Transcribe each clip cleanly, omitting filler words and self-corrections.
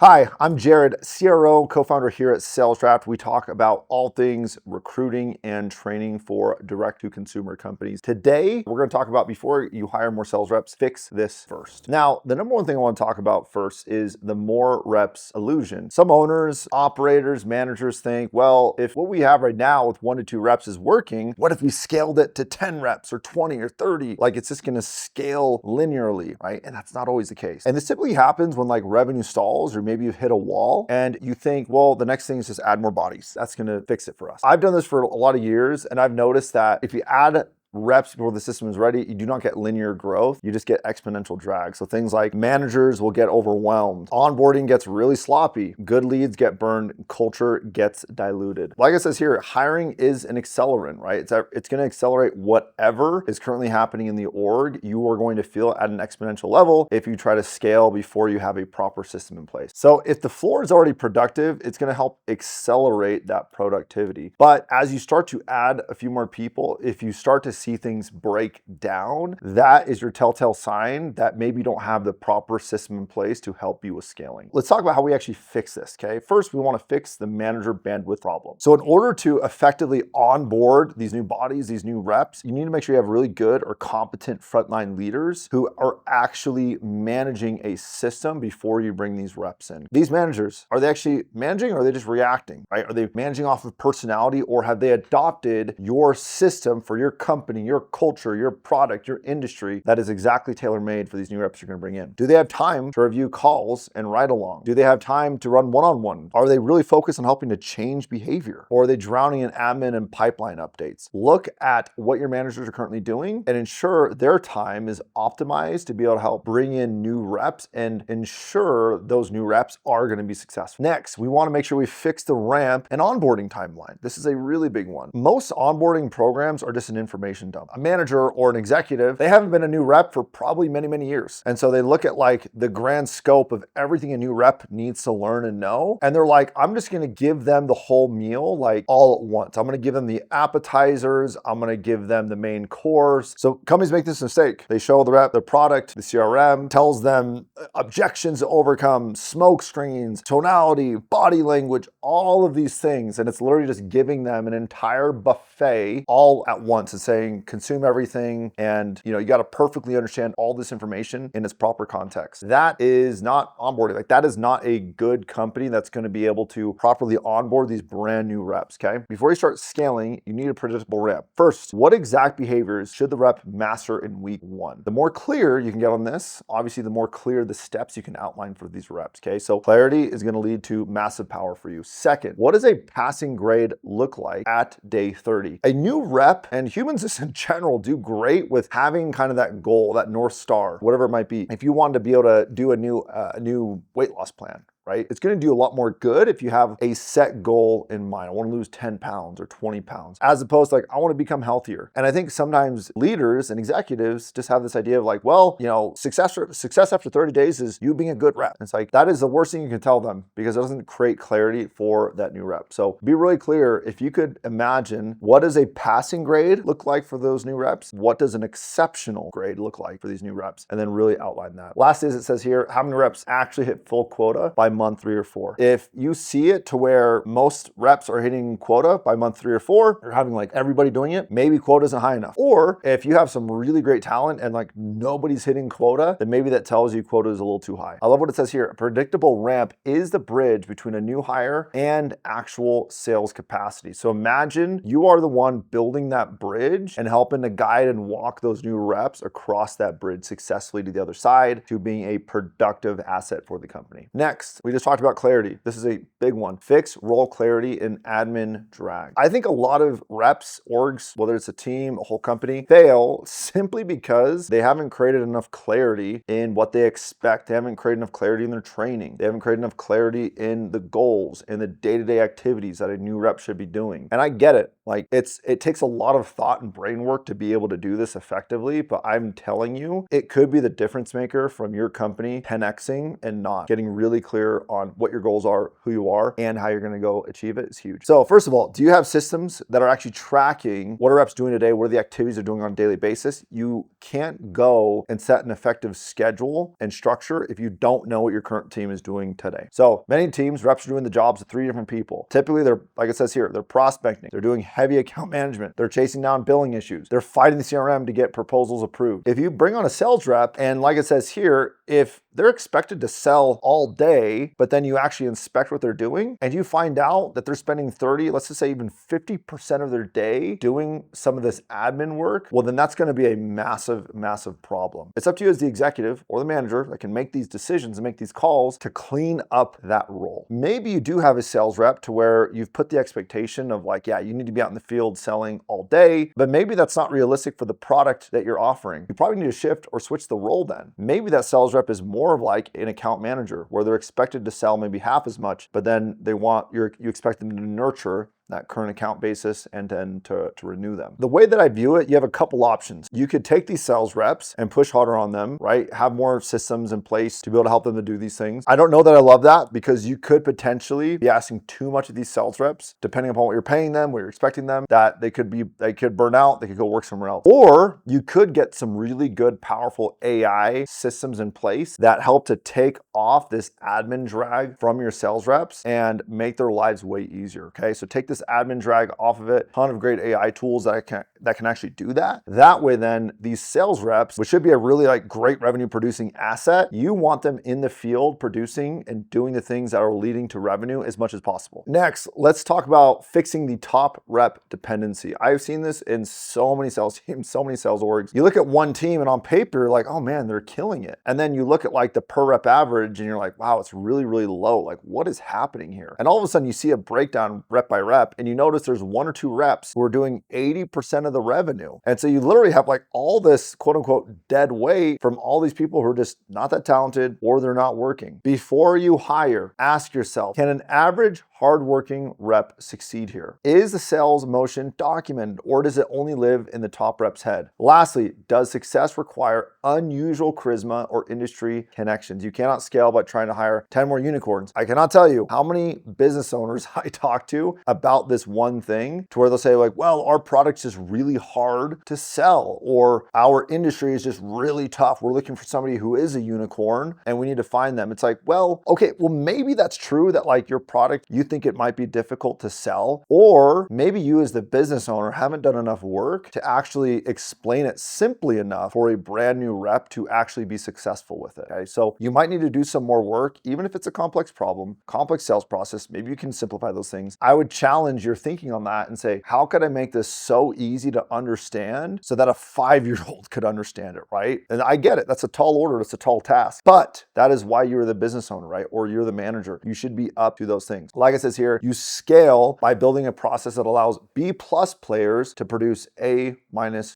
Hi, I'm Jared, CRO, co-founder here at SalesDraft. We talk about all things recruiting and training for direct-to-consumer companies. Today, we're going to talk about before you hire more sales reps, fix this first. Now, the number one thing I want to talk about first is the more reps illusion. Some owners, operators, managers think, well, if what we have right now with 1 to 2 reps is working, what if we scaled it to 10 reps or 20 or 30? Like it's just going to scale linearly, right? And that's not always the case. And this typically happens when like revenue stalls or maybe you've hit a wall and you think, well, the next thing is just add more bodies. That's going to fix it for us. I've done this for a lot of years and I've noticed that if you add reps before the system is ready, you do not get linear growth. You just get exponential drag. So things like managers will get overwhelmed. Onboarding gets really sloppy. Good leads get burned. Culture gets diluted. Like it says here, hiring is an accelerant, right? It's going to accelerate whatever is currently happening in the org. You are going to feel at an exponential level if you try to scale before you have a proper system in place. So if the floor is already productive, it's going to help accelerate that productivity. But as you start to add a few more people, if you start to see things break down, that is your telltale sign that maybe you don't have the proper system in place to help you with scaling. Let's talk about how we actually fix this, okay? First, we want to fix the manager bandwidth problem. So in order to effectively onboard these new bodies, these new reps, you need to make sure you have really good or competent frontline leaders who are actually managing a system before you bring these reps in. These managers, are they actually managing or are they just reacting, right? Are they managing off of personality or have they adopted your system for your company, your culture, your product, your industry that is exactly tailor-made for these new reps you're going to bring in? Do they have time to review calls and ride along? Do they have time to run one-on-one? Are they really focused on helping to change behavior? Or are they drowning in admin and pipeline updates? Look at what your managers are currently doing and ensure their time is optimized to be able to help bring in new reps and ensure those new reps are going to be successful. Next, we want to make sure we fix the ramp and onboarding timeline. This is a really big one. Most onboarding programs are just an information dump. A manager or an executive, they haven't been a new rep for probably many, many years. And so they look at like the grand scope of everything a new rep needs to learn and know. And they're like, I'm just going to give them the whole meal, like all at once. I'm going to give them the appetizers. I'm going to give them the main course. So companies make this mistake. They show the rep, the product, the CRM, tells them objections to overcome, smoke screens, tonality, body language, all of these things. And it's literally just giving them an entire buffet all at once and saying, consume everything, and you got to perfectly understand all this information in its proper context. That is not onboarding. Like that is not a good company that's going to be able to properly onboard these brand new reps, okay? Before you start scaling, you need a predictable ramp. First, what exact behaviors should the rep master in week 1? The more clear you can get on this, obviously the more clear the steps you can outline for these reps, okay? So clarity is going to lead to massive power for you. Second, what does a passing grade look like at day 30? A new rep, and humans in general do great with having kind of that goal, that North Star, whatever it might be. If you wanted to be able to do a new weight loss plan, right? It's going to do a lot more good if you have a set goal in mind. I want to lose 10 pounds or 20 pounds, as opposed to like, I want to become healthier. And I think sometimes leaders and executives just have this idea of like, well, success after 30 days is you being a good rep. It's like, that is the worst thing you can tell them because it doesn't create clarity for that new rep. So be really clear. If you could imagine, what does a passing grade look like for those new reps? What does an exceptional grade look like for these new reps? And then really outline that. Last is, it says here, how many reps actually hit full quota by month 3 or 4. If you see it to where most reps are hitting quota by month 3 or 4, you're having like everybody doing it, maybe quota isn't high enough. Or if you have some really great talent and like nobody's hitting quota, then maybe that tells you quota is a little too high. I love what it says here. A predictable ramp is the bridge between a new hire and actual sales capacity. So imagine you are the one building that bridge and helping to guide and walk those new reps across that bridge successfully to the other side to being a productive asset for the company. Next, we just talked about clarity. This is a big one. Fix role clarity and admin drag. I think a lot of reps, orgs, whether it's a team, a whole company, fail simply because they haven't created enough clarity in what they expect. They haven't created enough clarity in their training. They haven't created enough clarity in the goals and the day-to-day activities that a new rep should be doing. And I get it. Like it takes a lot of thought and brain work to be able to do this effectively, but I'm telling you, it could be the difference maker from your company 10xing and not getting really clear clear on what your goals are, who you are, and how you're going to go achieve it is huge. So first of all, do you have systems that are actually tracking what are reps doing today? What are the activities they're doing on a daily basis? You can't go and set an effective schedule and structure if you don't know what your current team is doing today. So many teams, reps are doing the jobs of 3 different people. Typically, they're, like it says here, they're prospecting, they're doing heavy account management, they're chasing down billing issues, they're fighting the CRM to get proposals approved. If you bring on a sales rep, and like it says here, if they're expected to sell all day, but then you actually inspect what they're doing and you find out that they're spending 30, let's just say even 50% of their day doing some of this admin work, well, then that's going to be a massive, massive problem. It's up to you as the executive or the manager that can make these decisions and make these calls to clean up that role. Maybe you do have a sales rep to where you've put the expectation of like, yeah, you need to be out in the field selling all day, but maybe that's not realistic for the product that you're offering. You probably need to shift or switch the role then. Maybe that sales rep is more of like an account manager where they're expected to sell maybe half as much, but then you expect them to nurture that current account basis and then to renew them. The way that I view it, you have a couple options. You could take these sales reps and push harder on them, right? Have more systems in place to be able to help them to do these things. I don't know that I love that because you could potentially be asking too much of these sales reps, depending upon what you're paying them, what you're expecting them, that they could burn out, they could go work somewhere else. Or you could get some really good, powerful AI systems in place that help to take off this admin drag from your sales reps and make their lives way easier, okay? So take this admin drag off of it, ton of great AI tools that can actually do that. That way then these sales reps, which should be a really like great revenue producing asset, you want them in the field producing and doing the things that are leading to revenue as much as possible. Next, let's talk about fixing the top rep dependency. I've seen this in so many sales teams, so many sales orgs. You look at one team and on paper, you're like, oh man, they're killing it. And then you look at like the per rep average and you're like, wow, it's really, really low. Like what is happening here? And all of a sudden you see a breakdown rep by rep and you notice there's 1 or 2 reps who are doing 80% of the revenue. And so you literally have like all this quote unquote dead weight from all these people who are just not that talented or they're not working. Before you hire, ask yourself, can an average hardworking rep succeed here? Is the sales motion documented or does it only live in the top rep's head? Lastly, does success require unusual charisma or industry connections? You cannot scale by trying to hire 10 more unicorns. I cannot tell you how many business owners I talk to about this one thing to where they'll say like, well, our product's just really hard to sell or our industry is just really tough. We're looking for somebody who is a unicorn and we need to find them. It's like, well, okay, well, maybe that's true that like your product, you think it might be difficult to sell, or maybe you as the business owner haven't done enough work to actually explain it simply enough for a brand new rep to actually be successful with it. Okay, so you might need to do some more work, even if it's a complex problem, complex sales process, maybe you can simplify those things. I would challenge your thinking on that and say, how could I make this so easy to understand so that a 5-year-old could understand it, right? And I get it, that's a tall order, that's a tall task, but that is why you're the business owner, right? Or you're the manager. You should be up to those things. Like it says here, you scale by building a process that allows B+ players to produce A-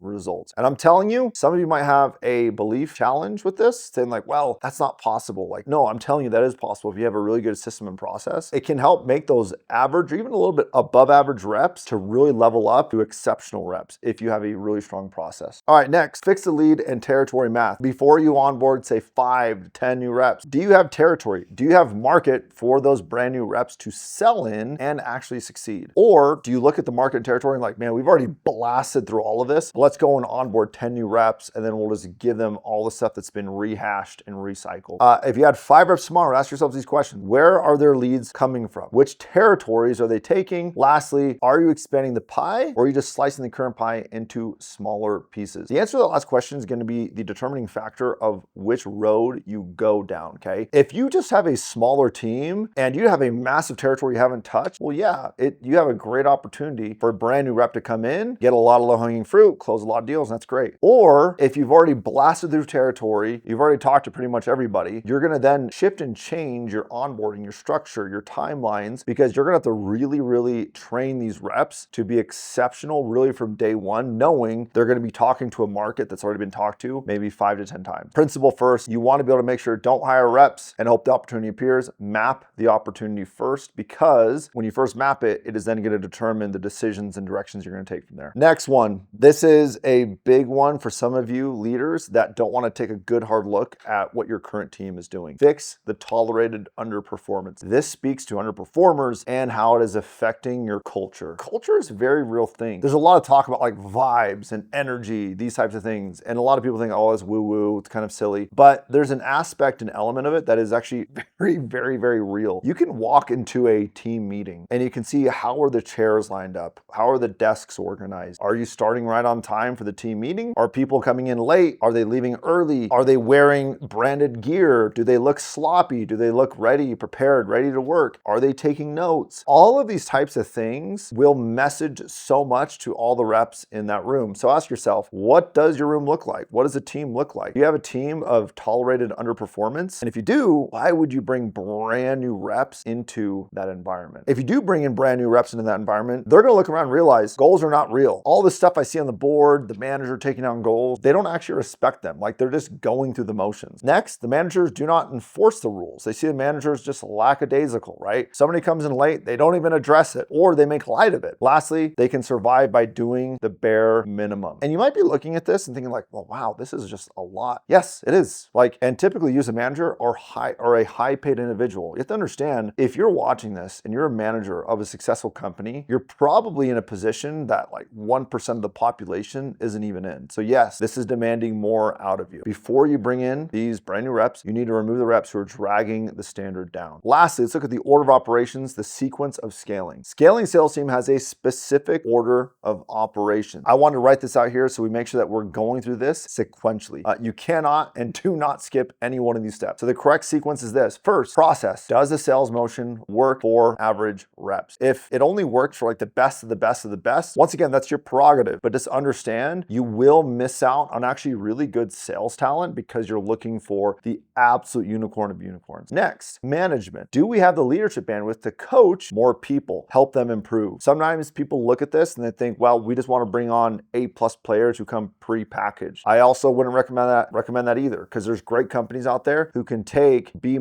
results. And I'm telling you, some of you might have a belief challenge with this, saying like, well, that's not possible. Like, no, I'm telling you that is possible if you have a really good system and process. It can help make those average or even a little bit above average reps to really level up to exceptional reps if you have a really strong process. All right, next, fix the lead and territory math. Before you onboard, say 5 to 10 new reps, do you have territory? Do you have market for those brand new reps to sell in and actually succeed? Or do you look at the market and territory and like, man, we've already blasted through all of this. Let's go and onboard 10 new reps and then we'll just give them all the stuff that's been rehashed and recycled. If you had 5 reps tomorrow, ask yourselves these questions. Where are their leads coming from? Which territories are they taking? Lastly, are you expanding the pie or are you just slicing the current pie into smaller pieces? The answer to that last question is going to be the determining factor of which road you go down, okay? If you just have a smaller team and you have a massive territory you haven't touched, well, yeah, you have a great opportunity for a brand new rep to come in, get a lot of low-hanging fruit, close a lot of deals, and that's great. Or if you've already blasted through territory, you've already talked to pretty much everybody, you're going to then shift and change your onboarding, your structure, your timelines, because you're going to have to really, really train these reps to be exceptional really from day day one, knowing they're going to be talking to a market that's already been talked to maybe 5 to 10 times. Principle first, you want to be able to make sure don't hire reps and hope the opportunity appears. Map the opportunity first, because when you first map it, it is then going to determine the decisions and directions you're going to take from there. Next one, this is a big one for some of you leaders that don't want to take a good hard look at what your current team is doing. Fix the tolerated underperformance. This speaks to underperformers and how it is affecting your culture. Culture is a very real thing. There's a lot of talk about like vibes and energy, these types of things. And a lot of people think, oh, it's woo-woo, it's kind of silly. But there's an aspect and element of it that is actually very, very, very real. You can walk into a team meeting and you can see how are the chairs lined up? How are the desks organized? Are you starting right on time for the team meeting? Are people coming in late? Are they leaving early? Are they wearing branded gear? Do they look sloppy? Do they look ready, prepared, ready to work? Are they taking notes? All of these types of things will message so much to all the reps in that room. So ask yourself, what does your room look like? What does a team look like? Do you have a team of tolerated underperformance? And if you do, why would you bring brand new reps into that environment? If you do bring in brand new reps into that environment, they're gonna look around and realize goals are not real. All the stuff I see on the board, the manager taking down goals, they don't actually respect them. Like they're just going through the motions. Next, the managers do not enforce the rules. They see the managers just lackadaisical, right? Somebody comes in late, they don't even address it, or they make light of it. Lastly, they can survive by doing the bare minimum. And you might be looking at this and thinking like, well, wow, this is just a lot. Yes, it is. Like, and typically use a manager or a high paid individual. You have to understand, if you're watching this and you're a manager of a successful company, you're probably in a position that like 1% of the population isn't even in. So yes, this is demanding more out of you. Before you bring in these brand new reps, you need to remove the reps who are dragging the standard down. Lastly, let's look at the order of operations, the sequence of scaling. Scaling sales team has a specific order of operations. I wanted to write this out here so we make sure that we're going through this sequentially. You cannot and do not skip any one of these steps. So the correct sequence is this. First, process. Does the sales motion work for average reps? If it only works for like the best of the best of the best, once again, that's your prerogative, but just understand you will miss out on actually really good sales talent because you're looking for the absolute unicorn of unicorns. Next, management. Do we have the leadership bandwidth to coach more people, help them improve? Sometimes people look at this and they think, well, we just want to bring on A+ players who come pre-packaged. I also wouldn't recommend that either, because there's great companies out there who can take B-,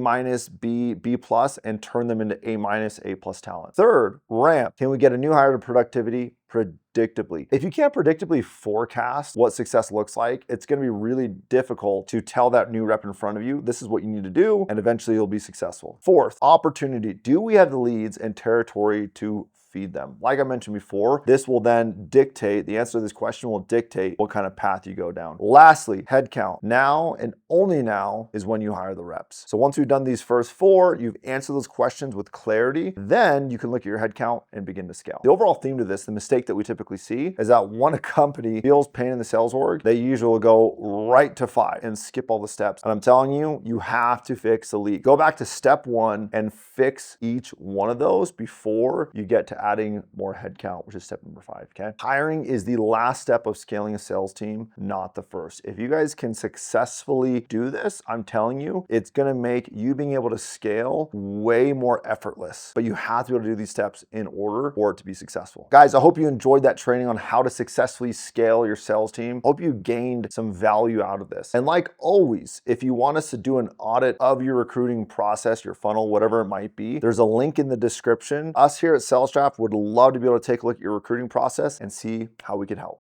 B+, and turn them into A-, A+ talent. Third, ramp. Can we get a new hire to productivity predictably? If you can't predictably forecast what success looks like, it's going to be really difficult to tell that new rep in front of you, this is what you need to do, and eventually you'll be successful. Fourth, opportunity. Do we have the leads and territory to feed them? Like I mentioned before, this will then dictate, the answer to this question will dictate what kind of path you go down. Lastly, headcount. Now and only now is when you hire the reps. So once we've done these first four, you've answered those questions with clarity, then you can look at your headcount and begin to scale. The overall theme to this, the mistake that we typically see, is that when a company feels pain in the sales org, they usually will go right to 5 and skip all the steps. And I'm telling you, you have to fix the lead. Go back to step 1 and fix each one of those before you get to adding more headcount, which is step number 5, okay? Hiring is the last step of scaling a sales team, not the first. If you guys can successfully do this, I'm telling you, it's gonna make you being able to scale way more effortless. But you have to be able to do these steps in order for it to be successful. Guys, I hope you enjoyed that training on how to successfully scale your sales team. Hope you gained some value out of this. And like always, if you want us to do an audit of your recruiting process, your funnel, whatever it might be, there's a link in the description. Us here at SalesDraft would love to be able to take a look at your recruiting process and see how we could help.